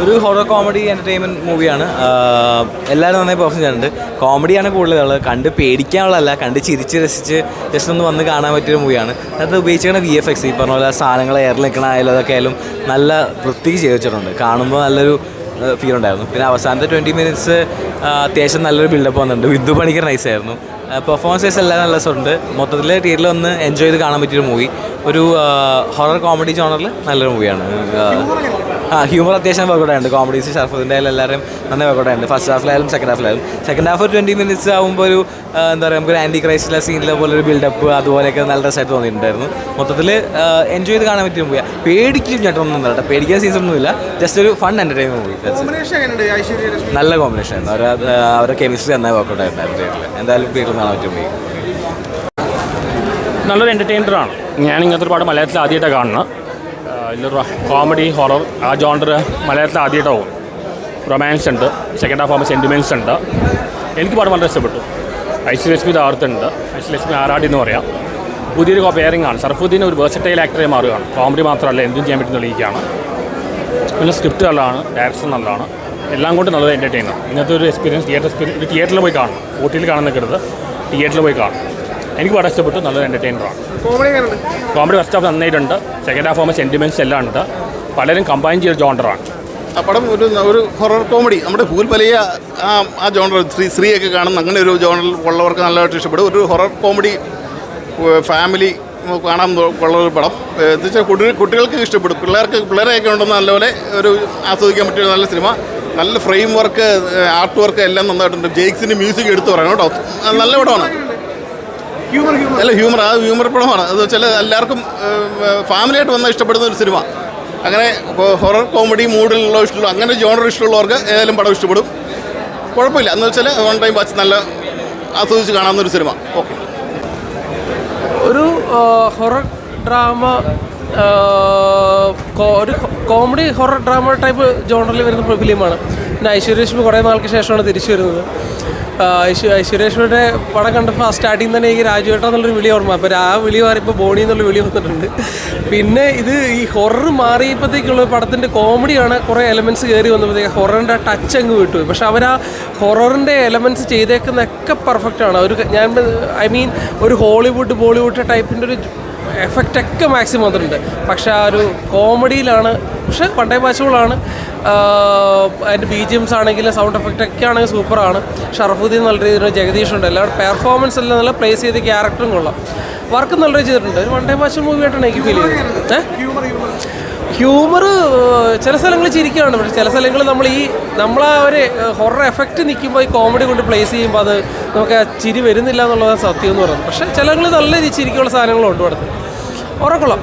ഒരു horror comedy entertainment മൂവിയാണ്. എല്ലാവരും നന്നായി പെർഫോം ചെയ്യുന്നുണ്ട്. കോമഡിയാണ് കൂടുതലുള്ളത്. കണ്ട് പേടിക്കാനുള്ളതല്ല, കണ്ട് ചിരിച്ച് രസിച്ച് ജസ്റ്റ് ഒന്ന് വന്ന് കാണാൻ പറ്റിയൊരു മൂവിയാണ്. അത് ഉപയോഗിച്ചിരിക്കുന്ന VFX ഈ പറഞ്ഞ പോലെ സാധനങ്ങൾ എയറിൽ നിൽക്കണ ആയാലും അതൊക്കെ ആയാലും നല്ല വൃത്തിക്ക് ചെയ്ത് വെച്ചിട്ടുണ്ട്. കാണുമ്പോൾ നല്ലൊരു ഫീൽ ഉണ്ടായിരുന്നു. പിന്നെ അവസാനത്തെ 20 മിനിറ്റ്സ് അത്യാവശ്യം നല്ലൊരു ബിൽഡപ്പ് വന്നിട്ടുണ്ട്. വിദ്ദു പണിക്കർ നൈസായിരുന്നു. പെർഫോമൻസസ് എല്ലാം നല്ല രസമുണ്ട്. മൊത്തത്തിൽ തിയേറ്ററിൽ ഒന്ന് എൻജോയ് ചെയ്ത് കാണാൻ പറ്റിയൊരു മൂവി. ഒരു ഹൊറർ കോമഡി ജോണറിൽ നല്ലൊരു മൂവിയാണ്. ഹ്യൂമർ അത്യാവശ്യം വർക്കൗട്ടായിട്ടുണ്ട്. കോമഡീസ് ഷർഫുദ്ദീൻ്റെ എല്ലാവരും നന്നായി വർക്കൗട്ടായിട്ടുണ്ട്. ഫസ്റ്റ് ഹാഫിലായാലും സെക്കൻഡ് ഹാഫ് ഒരു 20 മിനിറ്റ്സ് ആകുമ്പോൾ ഒരു എന്താ പറയുക, നമുക്കൊരു ആൻറ്റി ക്രൈസ്റ്റിലെ സീനിലെ പോലെ ഒരു ബിൽഡപ്പ് അതുപോലെയൊക്കെ നല്ല രസമായിട്ട് തോന്നിയിട്ടുണ്ടായിരുന്നു. മൊത്തത്തിൽ എൻജോയ് ചെയ്ത് കാണാൻ പറ്റിയ മൂവിയാണ്. പേടിക്കും ചേട്ടൊന്നും കേട്ടോ, പേടിക്കാൻ സീസണൊന്നുമില്ല. ജസ്റ്റ് ഒരു ഫൺ എൻ്റർടൈൻമെൻറ്റ് മൂവി. നല്ല കോമ്പിനേഷൻ ആയിരുന്നു. അവരുടെ കെമിസ്ട്രി നന്നായി വർക്കൗട്ടായിട്ടുണ്ടായിരുന്നു തിയേറ്ററിൽ. എന്തായാലും തിയേറ്ററിൽ കാണാൻ പറ്റിയ മൂവി. നല്ലൊരു എൻ്റർടൈനറാണ്. ഞാൻ ഇങ്ങനത്തെ ഒരുപാട് മലയാളത്തിൽ ആദ്യമായിട്ടാണ് കാണുന്നത്. ഇതിലൊരു കോമഡി ഹൊറർ ആ ജോണ്ടർ മലയാളത്തിൽ ആദ്യമായിട്ടാണ് പോകും. റൊമാൻസ് ഉണ്ട്, സെക്കൻഡ് ഹാഫ് ആകുമ്പോൾ സെൻറ്റിമെൻറ്റ്സ് ഉണ്ട്. എനിക്ക് പാട് വളരെ ഇഷ്ടപ്പെട്ടു. ഐശ്വര്യലക്ഷ്മി താർത്തുണ്ട്, ഐശ്വര്യലക്ഷ്മി ആറാടി എന്ന് പറയാം. പുതിയൊരു പെയറിംഗ് ആണ്. ഷറഫുദ്ദീൻ ഒരു വേഴ്സറ്റൈൽ ആക്ടറെ മാറുകയാണ്. കോമഡി മാത്രമല്ല, എന്തും ചെയ്യാൻ പറ്റുന്ന തെളിയിക്കുകയാണ്. പിന്നെ സ്ക്രിപ്റ്റ് നല്ലതാണ്, ഡയറക്ഷൻ നല്ലതാണ്, എല്ലാം കൊണ്ട് നല്ലത് എൻ്റർടൈനർ. ഇങ്ങനത്തെ ഒരു എക്സ്പീരിയൻസ് തിയേറ്ററിൽ പോയി കാണും. OTL കാണാൻ നിൽക്കരുത്, തിയേറ്ററിൽ പോയി കാണും. എനിക്ക് വളരെ ഇഷ്ടപ്പെട്ടു. നല്ലൊരു എൻ്റർടൈനറാണ്. കോമഡി ഫസ്റ്റ് ഹാഫ് നന്നായിട്ടുണ്ട്, സെക്കൻഡ് ഹാഫ് ആകുമ്പോൾ സെൻറ്റിമെൻറ്റ്സ് എല്ലാം ഉണ്ട്. പലരും കമ്പൈൻ ചെയ്ത ജോണ്ടറാണ്. ആ പടം ഒരു ഹൊറർ കോമഡി. നമ്മുടെ വലിയ ആ ജോണർ സ്ത്രീയൊക്കെ കാണുന്ന അങ്ങനെ ഒരു ജോണറിൽ ഉള്ളവർക്ക് നല്ലതായിട്ട് ഇഷ്ടപ്പെടും. ഒരു ഹൊറർ കോമഡി ഫാമിലി കാണാൻ ഉള്ളൊരു പടം. എന്ന് വെച്ചാൽ കുട്ടികൾക്ക് ഇഷ്ടപ്പെടും. പിള്ളേരെയൊക്കെ ഉണ്ടെന്ന് നല്ലപോലെ ഒരു ആസ്വദിക്കാൻ പറ്റിയ നല്ല സിനിമ. നല്ല ഫ്രെയിം വർക്ക്, ആർട്ട് വർക്ക് എല്ലാം നന്നായിട്ടുണ്ട്. ജെയ്ക്സിൻ്റെ മ്യൂസിക് എടുത്തു പറയണം കേട്ടോ. നല്ല പടമാണ്. അല്ല ഹ്യൂമർ പടമാണ്. അത് വെച്ചാൽ എല്ലാവർക്കും ഫാമിലിയായിട്ട് വന്നാൽ ഇഷ്ടപ്പെടുന്ന ഒരു സിനിമ. അങ്ങനെ ഹൊറർ കോമഡി മൂഡിലുള്ള ഇഷ്ടമുള്ള അങ്ങനെ ജോണർ ഇഷ്ടമുള്ളവർക്ക് ഏതായാലും പടം ഇഷ്ടപ്പെടും. കുഴപ്പമില്ല. എന്ന് വെച്ചാൽ വൺ ടൈം വാച്ച് നല്ല ആസ്വദിച്ച് കാണാവുന്നൊരു സിനിമ. ഓക്കെ. ഒരു ഹൊറർ ഡ്രാമ, ഒരു കോമഡി ഹൊറർ ഡ്രാമ ടൈപ്പ് ജോണറിൽ വരുന്ന ഫിലിമാണ്. പിന്നെ ഐശ്വര്യലക്ഷ്മി കുറേ നാൾക്ക് ശേഷമാണ് തിരിച്ചു വരുന്നത്. ഐശ്വര്യലക്ഷ്മിയുടെ പടം കണ്ടപ്പോൾ സ്റ്റാർട്ടിങ് തന്നെ എനിക്ക് രാജുവേട്ടൻ എന്നുള്ളൊരു വിളി ഓർമ്മ. അപ്പോൾ ആ വിളി മാറിയപ്പോൾ ബോണി എന്നുള്ള വിളി വന്നിട്ടുണ്ട്. പിന്നെ ഇത് ഈ ഹൊറർ മാറിയപ്പോഴത്തേക്കുള്ള പടത്തിൻ്റെ കോമഡിയാണ്. കുറേ എലമെൻറ്റ്സ് കയറി വന്നപ്പോഴത്തേക്ക് ഹൊററിൻ്റെ ടച്ച് അങ്ങ് വിട്ടു. പക്ഷെ അവർ ആ ഹൊററിൻ്റെ എലമെൻറ്റ്സ് ചെയ്തേക്കുന്നതൊക്കെ പെർഫെക്റ്റാണ്. ഒരു ഹോളിവുഡ് ബോളിവുഡ് ടൈപ്പിൻ്റെ ഒരു എഫക്റ്റൊക്കെ മാക്സിമം വന്നിട്ടുണ്ട്. പക്ഷെ ആ ഒരു കോമഡിയിലാണ്. പക്ഷേ വൺ ടൈം വാച്ചബിളാണ്. അതിൻ്റെ BGMs ആണെങ്കിലും സൗണ്ട് എഫക്റ്റൊക്കെ ആണെങ്കിൽ സൂപ്പറാണ്. ഷറഫുദ്ദീൻ നല്ല രീതിയിൽ, ജഗദീഷുണ്ട്. എല്ലാവരും പെർഫോമൻസ് എല്ലാം നല്ല പ്ലേസ് ചെയ്ത ക്യാരക്ടറും കൊള്ളാം. വർക്ക് നല്ല ചെയ്തിട്ടുണ്ട്. ഒരു വൺ ടൈം വാച്ചബിൾ മൂവിയായിട്ടാണ് എനിക്ക് ഫീൽ ചെയ്തത്. ഹ്യൂമർ ചില സ്ഥലങ്ങളിൽ ചിരിക്കുകയാണ്. പക്ഷേ ചില സ്ഥലങ്ങളിൽ നമ്മളാ ഒരു ഹൊറർ എഫക്റ്റ് നിൽക്കുമ്പോൾ ഈ കോമഡി കൊണ്ട് പ്ലേസ് ചെയ്യുമ്പോൾ അത് നമുക്ക് ചിരി വരുന്നില്ല എന്നുള്ളതാണ് സത്യം എന്ന് പറയുന്നത്. പക്ഷേ ചിലങ്ങളിൽ നല്ല ചിരിക്കുള്ള സാധനങ്ങളുണ്ട്. അടുത്ത് ഉറക്കൊള്ളാം.